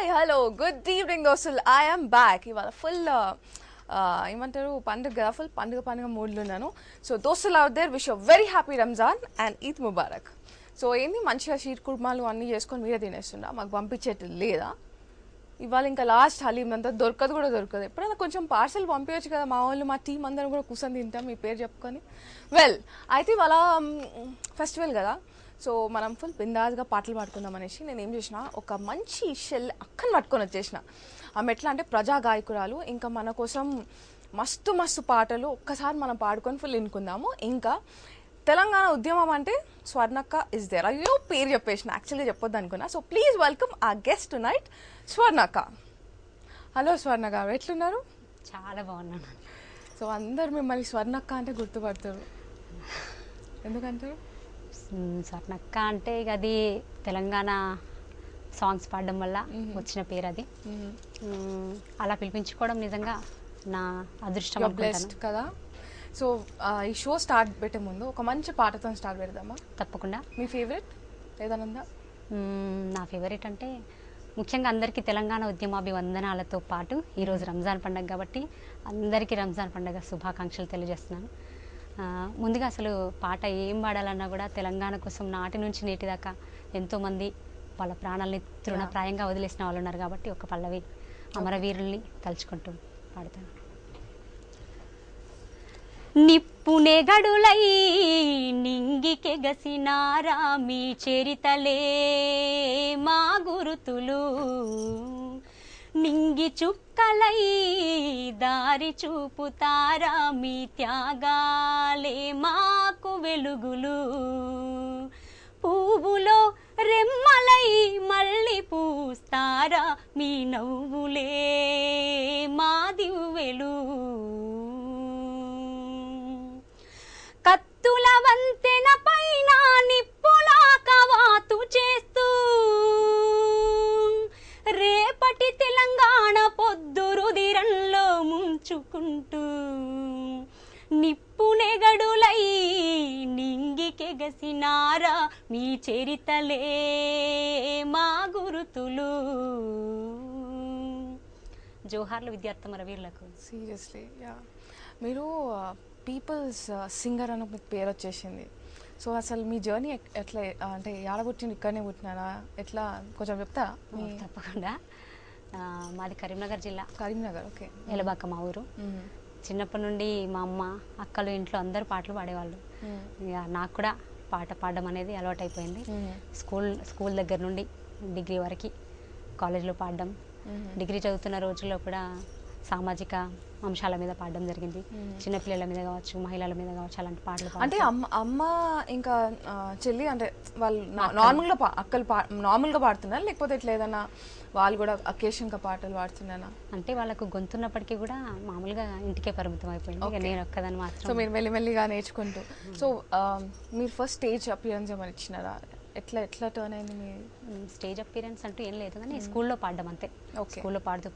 Hi hello good evening దోస్తులు I am back. ఇవాళ full ఏమంటారు పండుగ కదా, ఫుల్ పండుగ మూడ్లో ఉన్నాను. సో దోస్తులు out there wish very happy Ramzan and Eid Mubarak. So ఏంది మంచిగా షీర్ కుర్మాలు అన్నీ చేసుకొని మీరే తినేస్తుండా, మాకు పంపించేట్టు లేదా? ఇవాళ ఇంకా లాస్ట్ హలీం అంతా దొరకదు కూడా దొరకదు. ఎప్పుడైనా కొంచెం పార్సల్ పంపించచ్చు కదా, మా వాళ్ళు మా టీం అందరం కూడా కూర్చొని తింటాం మీ పేరు చెప్పుకొని. వెల్ అయితే ఇవాళ ఫెస్టివల్ కదా, సో మనం ఫుల్ బిందాజ్గా పాటలు పాడుకుందాం అనేసి నేను ఏం చేసిన, ఒక మంచి షెల్ అక్కని పట్టుకొని వచ్చేసిన. ఆమె ఎట్లా అంటే ప్రజా గాయకురాలు, ఇంకా మన కోసం మస్తు మస్తు పాటలు ఒక్కసారి మనం పాడుకొని ఫుల్ వినుకుందాము. ఇంకా తెలంగాణ ఉద్యమం అంటే స్వర్ణక్క ఇస్ దేర్. అయ్యో పేరు చెప్పేసిన, యాక్చువల్గా చెప్పొద్దు అనుకున్నా. సో ప్లీజ్ వెల్కమ్ ఆ గెస్ట్ టు నైట్ స్వర్ణక్క. హలో స్వర్ణ గారు, ఎట్లున్నారు? చాలా బాగున్నాను. సో అందరు మిమ్మల్ని స్వర్ణక్క అంటే గుర్తుపడతారు, ఎందుకంటారు? స్వర్ణక్క అంటే ఇక అది తెలంగాణ సాంగ్స్ పాడడం వల్ల వచ్చిన పేరు అది. అలా పిలిపించుకోవడం నిజంగా నా అదృష్టం బ్లెస్డ్ కదా. సో ఈ షో స్టార్ట్ పెట్టే ముందు ఒక మంచి పాటతో స్టార్ట్ పెడదామా? తప్పకుండా. మీ ఫేవరెట్ ఏదైనా ఉందా? నా ఫేవరెట్ అంటే ముఖ్యంగా అందరికీ తెలంగాణ ఉద్యమాభివందనాలతో పాటు ఈరోజు రంజాన్ పండుగ కాబట్టి అందరికీ రంజాన్ పండుగ శుభాకాంక్షలు తెలియజేస్తున్నాను. ముందుగా అసలు పాట ఏం పాడాలన్నా కూడా తెలంగాణ కోసం నాటి నుంచి నేటి దాకా ఎంతోమంది వాళ్ళ ప్రాణాలని తృణప్రాయంగా వదిలేసిన వాళ్ళు ఉన్నారు కాబట్టి ఒక పల్లవి అమరవీరుల్ని తలుచుకుంటూ పాడతాను. నిప్పునే గడులై నింగికెగసినారా మీ చరితలే మా గురుతులు, నింగి చుక్కలై దారి చూపుతారా మీ త్యాగాలే మాకు వెలుగులు, పువ్వులో రెమ్మలై మళ్ళీ పూస్తారా మీ నవ్వులే మా దివ్వెలు, కత్తుల వంతెన పైన నిప్పులా కవాతు చేస్తూ రేపటి తెలంగాణ పొద్దు రుదిరంలో ముంచుకుంటూ, నిప్పునే గడులై నింగికెగసినారా మీ చరితలే మా గురుతులు. జోహార్లు విద్యార్థి అమరవీరులకు. సీరియస్లీ యా, మీరు పీపుల్స్ సింగర్ అని మీకు పేరు వచ్చేసింది. సో అసలు మీ జర్నీ ఎట్లా, అంటే పుట్టింది ఇక్కడనే పుట్టినారా, ఎట్లా కొంచెం చెప్తా? తప్పకుండా. మాది కరీంనగర్ జిల్లా. కరీంనగర్, ఓకే. ఎలబాక మా ఊరు. చిన్నప్పటి నుండి మా అమ్మ అక్కలు ఇంట్లో అందరూ పాటలు పాడేవాళ్ళు. ఇక నాకు కూడా పాట పాడడం అనేది అలవాటు అయిపోయింది. స్కూల్ దగ్గర నుండి డిగ్రీ వరకు కాలేజ్లో పాడడం, డిగ్రీ చదువుతున్న రోజుల్లో కూడా సామాజిక అంశాల మీద పాడడం జరిగింది. చిన్నపిల్లల మీద కావచ్చు, మహిళల మీద కావచ్చు, అలాంటి పాటలు. అంటే అమ్మ ఇంకా చెల్లి అంటే వాళ్ళు నార్మల్గా అక్కలు నార్మల్గా పాడుతున్నారు, లేకపోతే ఇట్లా ఏదన్నా వాళ్ళు కూడా అకేషన్గా పాటలు పాడుతున్నారా? అంటే వాళ్ళకు గొంతున్నప్పటికీ కూడా మామూలుగా ఇంటికే పరిమితం అయిపోయింది, నేను ఒక్కదాన్ని మాత్రం. సో మీరు మెల్లిమెల్లిగా నేర్చుకుంటూ. సో మీరు ఫస్ట్ స్టేజ్ అపియరెన్స్ ఏమైనా ఇచ్చినారా? ఎట్లా టర్న్ అయింది మీ స్టేజ్ అపియరెన్స్ అంటూ ఏం లేదు, కానీ స్కూల్లో పాడడం అంతే. స్కూల్లో పాడుతూ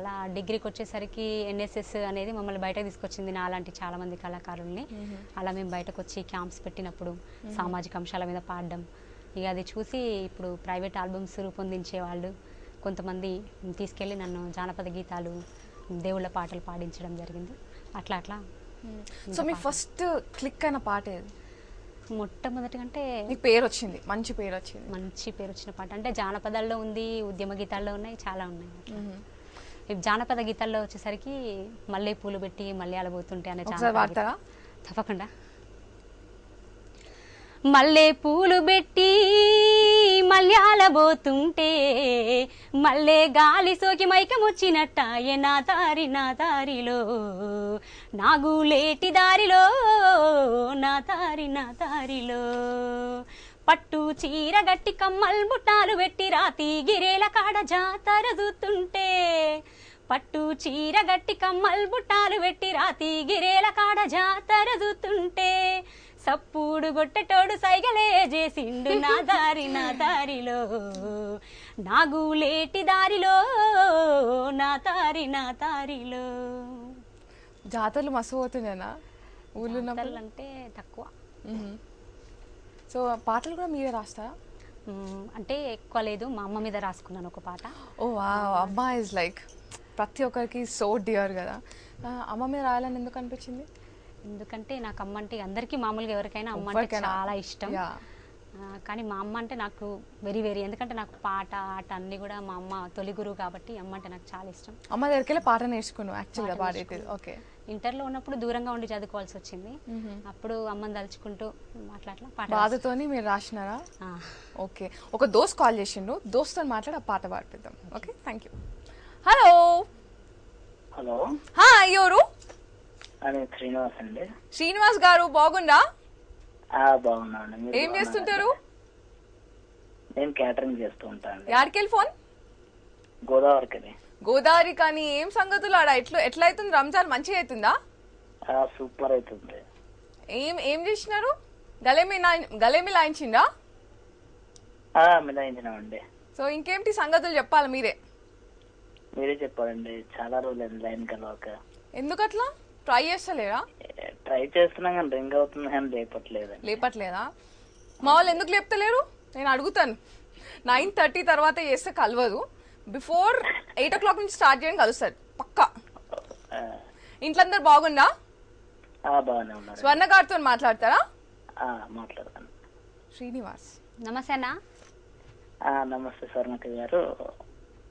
అలా డిగ్రీకి వచ్చేసరికి ఎన్ఎస్ఎస్ అనేది మమ్మల్ని బయటకు తీసుకొచ్చింది, నా అలాంటి చాలా మంది కళాకారుల్ని. అలా మేము బయటకు వచ్చి క్యాంప్స్ పెట్టినప్పుడు సామాజిక అంశాల మీద పాడడం, ఇక అది చూసి ఇప్పుడు ప్రైవేట్ ఆల్బమ్స్ రూపొందించే వాళ్ళు కొంతమంది తీసుకెళ్ళి నన్ను జానపద గీతాలు, దేవుళ్ళ పాటలు పాడించడం జరిగింది. అట్లా. సో మీ ఫస్ట్ క్లిక్ అయిన పాట ఏది? మొట్టమొదటిగా అంటే మీకు పేరు వచ్చింది, మంచి పేరు వచ్చిన పాట అంటే జానపదాల్లో ఉంది, ఉద్యమ గీతాల్లో ఉన్నాయి, చాలా ఉన్నాయి. జానపద గీతాల్లో వచ్చేసరికి మల్లె పూలు పెట్టి మల్లె పోతుంటే అనే పాడతారా? తప్పకుండా. మల్లె పూలు పెట్టి మల్యాల పోతుంటే మల్లె గాలి సోకి మైకమొచ్చినట్టాయే నా దారిలో, నాగులేటి దారిలో నా దారిలో, పట్టు చీర గట్టి కమ్మల్ బుట్టాలు పెట్టి రాతి గిరేల కాడ జాతర చూస్తుంటే, పట్టు చీర గట్టి కమ్మల్ బుట్టాలు పెట్టి రాతి గిరేల కాడ జాతర చూస్తుంటే, సప్పుడు గొట్టెటోడు సైగలే చేసిండు నా దారిలో, నాగులేటి దారిలో నా దారిలో. జాతరలు మస్తు పోతున్నాయనా ఊళ్ళో? అంటే తక్కువ. సో పాటలు కూడా మీరే రాస్తారా? అంటే ఎక్కువ లేదు, మా అమ్మ మీద రాసుకున్నాను ఒక పాట. ఓ వావ్, అమ్మ ఇస్ లైక్ ప్రతి ఒక్కరికి సో డియర్ కదా. అమ్మ మీద రాయాలని ఎందుకు అనిపించింది? ఎందుకంటే నాకు అమ్మ అంటే అందరికీ మామూలుగా ఎవరికైనా అమ్మ అంటే ఎవరికైనా. చాలా ఇష్టం. Yeah. కానీ మా అమ్మ అంటే నాకు వెరీ వెరీ, ఎందుకంటే నాకు పాట ఆట అన్నీ కూడా మా అమ్మ తొలి గురువు కాబట్టి అమ్మ అంటే నాకు చాలా ఇష్టం. అమ్మ దగ్గరికి వెళ్ళి పాట నేర్చుకున్నావు యాక్చువల్గా పాట పాడేది? నేర్చుకున్నా. ఓకే. ఇంటర్లో ఉన్నప్పుడు దూరంగా ఉండి చదువుకోవాల్సి వచ్చింది. అప్పుడు అమ్మని తలుచుకుంటూ అట్లా అట్లా పాట బాధతోని మీరు రాసినారా? ఆ. ఓకే. ఒక దోస్త్ కాల్ చేసిండు, దోస్తో మాట్లాడి ఆ పాట పాడిద్దాం. Okay, thank you. Hello. Hello, hi, ఎవరు? అది శ్రీనివాస్ అండి. శ్రీనివాస్ గారు బాగుండా? బాగున్నాను. మీరు ఏం చేస్తుంటారు? నేను క్యాటరింగ్ చేస్తూ ఉంటాను. యాడికెళ్ళి ఫోన్? గోదావరికి. గోదావరి. కానీ ఏం సంగతులు ఆడ? ఎట్లా అవుతుంది రంజాన్? మంచిగా అవుతుందా? సూపర్ అవుతుంది. ఏం చేసినారు? గలేమి లాయించిందా? మిలాయించినామండి. సో ఇంకేంటి సంగతులు చెప్పాలి మీరే. మీరే చెప్పాలండి, చాలా రోజులు లైన్ కలవక. ఎందుకట్లా? ట్రై చేస్తలేరా? ట్రై చేస్తున్నాం కానీ రింగ్ అవుతుంది కానీ లేపట్లేదా? మా వాళ్ళు ఎందుకు లేపుతలేరు? నేను అడుగుతాను. 9:30 తర్వాత చేస్తే కలవదు, బిఫోర్ 8 o'clock నుంచి స్టార్ట్ చేయడం కలుస్తుంది పక్కా. ఇంట్లో అందరు బాగుందా? బాగానే ఉన్నారు. స్వర్ణ గారితో మాట్లాడతారా? మాట్లాడతాను. శ్రీనివాస్. నమస్తే అన్న. నమస్తే స్వర్ణక్క గారు.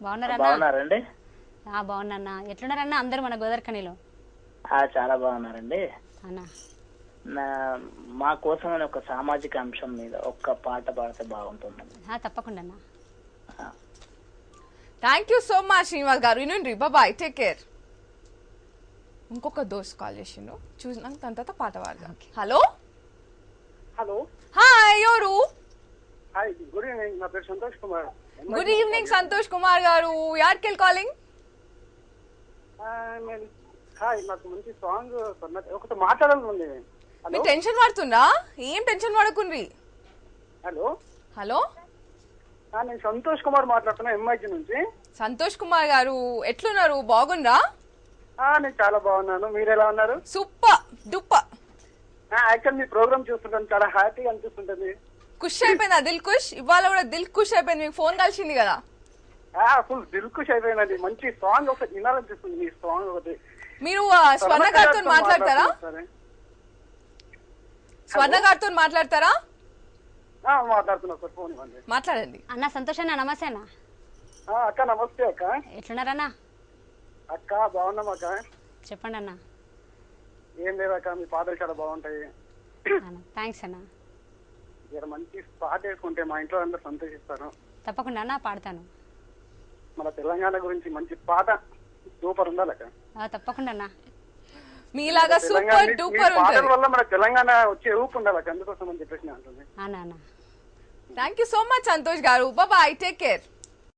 బాగున్నారా? బాగున్నారండి? బాగున్నా. ఎట్లున్నారన్న అందరూ మన గోదావరిలో? చాలా బాగున్నారండి. అన్నా, మా కోసం ఒక సామాజిక అంశం మీద ఒక్క పాట పాడితే బాగుంటుందండి. తప్పకుండా అన్న. Thank you so much Srinivas గారు. వినండి, బాయ్, టేక్ కేర్. ఇంకొక దోస్త్ కాల్ చేసిండు, చూసినాక దాని తర్వాత పాట పాడదాం. హలో. హలో, హాయ్, ఎవరు? Hi, good evening. నా పేరు సంతోష్ కుమార్. గుడ్ ఈవినింగ్ సంతోష్ కుమార్ గారు. యార్కెల్ కాలింగ్? హాయ్, నాకు మంచి సాంగ్ ఒకటి మాట్లాడాలని ఉంది. మీరు టెన్షన్ పడుతుందా? ఏం టెన్షన్ పడకుండ్రి. హలో. హలో, నేను సంతోష్ కుమార్ మాట్లాడుతున్నా, ఎంఐజీ నుంచి. సంతోష్ కుమార్ గారు ఎట్లున్నారు? బాగుండ్రా? నేను చాలా బాగున్నాను. మీరు ఎలా ఉన్నారు? Super duper. యాక్చువల్ మీ ప్రోగ్రామ్ చూస్తుంటాను, చాలా హ్యాపీగా అనిపిస్తుంటది. ఖుష్ అయిపోయిందా? దిల్ ఖుష్. ఇవాళ కూడా దిల్ ఖుష్ అయిపోయింది, మీకు ఫోన్ కలిసింది కదా. ఫుల్ దిల్ ఖుష్ అయిపోయిందండి. మంచి సాంగ్ ఒకటి వినాలనిపిస్తుంది. మీ సాంగ్ ఒకటి. మీరు స్వర్ణ గారితో మాట్లాడతారా? స్వర్ణ గారితో మాట్లాడతారా? మాట్లాడుతున్నా సార్, ఫోన్ ఇవ్వండి. మాట్లాడండి. అన్న సంతోష్ అన్న. నమస్తే అన్న. అక్క నమస్తే అక్క. ఎట్లున్నారన్నా? అక్క బాగున్నాం అక్క. చెప్పండి అన్న. ఏం లేదక్క, మీ పాటలు చాలా బాగుంటాయి. థ్యాంక్స్ అన్న. ఇక్కడ మంచి పాట వేసుకుంటే మా ఇంట్లో అందరూ సంతోషిస్తారు. తప్పకుండా అన్న, పాడతాను. మన తెలంగాణ గురించి మంచి పాట సూపర్ ఉండాలక్క. తప్పకుండా అన్న. మీలాగా సూపర్ డూపర్ పాటల ఉంటుంది. వల్ల మన తెలంగాణ వచ్చే ఊపు ఉండాలక్క, అందుకోసం అని చెప్పేసి అంటుంది. అన్న అన్న. Thank you so much Santosh garu. Bye, take care.